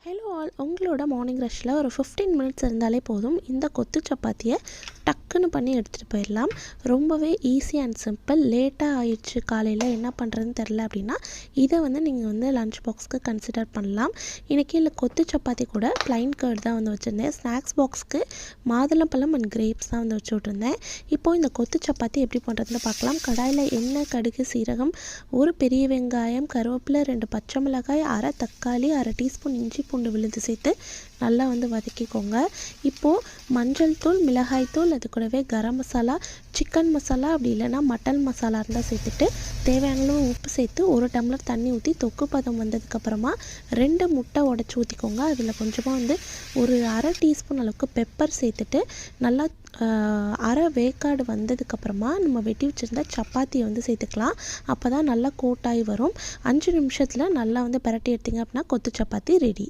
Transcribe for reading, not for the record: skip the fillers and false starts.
Hello all, உங்களோட morning ரஷ்ஷில் ஒரு 15 minutes இருந்தாலே போதும். இந்த கொத்து சப்பாத்தியை டக்குன்னு பண்ணி எடுத்துகிட்டு போயிடலாம். ரொம்பவே ஈஸி அண்ட் சிம்பிள். லேட்டாக ஆயிடுச்சு, காலையில் என்ன பண்ணுறதுன்னு தெரில அப்படின்னா இதை நீங்கள் லஞ்ச் பாக்ஸ்க்கு கன்சிடர் பண்ணலாம். இன்றைக்கி இல்லை கொத்து சப்பாத்தி கூட ப்ளைன் கர்ட் தான் வச்சுருந்தேன். ஸ்நாக்ஸ் பாக்ஸ்க்கு மாதுளம்பழம் அண்ட் கிரேப்ஸ் தான் வச்சு விட்ருந்தேன். இப்போது இந்த கொத்து சப்பாத்தி எப்படி பண்ணுறதுன்னு பார்க்கலாம். கடாயில் எண்ணெய், கடுகு, சீரகம், ஒரு பெரிய வெங்காயம், கருவேப்பிலை, 2 பச்சை மிளகாய், அரை தக்காளி, அரை டீஸ்பூன் இஞ்சி பூண்டு விழுந்து சேர்த்து நல்லா வதக்கிக்கோங்க. இப்போது மஞ்சள் தூள், மிளகாய் தூள், அது கூடவே கரம் மசாலா, சிக்கன் மசாலா, அப்படி இல்லைன்னா மட்டன் மசாலா இருந்தால் சேர்த்துட்டு தேவையான அளவு உப்பு சேர்த்து 1 டம்ளர் தண்ணி ஊற்றி தொக்கு பதம் வந்ததுக்கப்புறமா 2 முட்டை உடச்சி ஊற்றிக்கோங்க. அதில் கொஞ்சமாக ஒரு அரை டீஸ்பூன் அளவுக்கு பெப்பர் சேர்த்துட்டு நல்லா அரை வேக்காடு வந்ததுக்கப்புறமா நம்ம வெட்டி வச்சுருந்த சப்பாத்தியை சேர்த்துக்கலாம். அப்போ தான் நல்லா கோட்டாகி வரும். 5 நிமிஷத்தில் நல்லா பிரட்டி எடுத்திங்க அப்படின்னா கொத்து சப்பாத்தி ரெடி.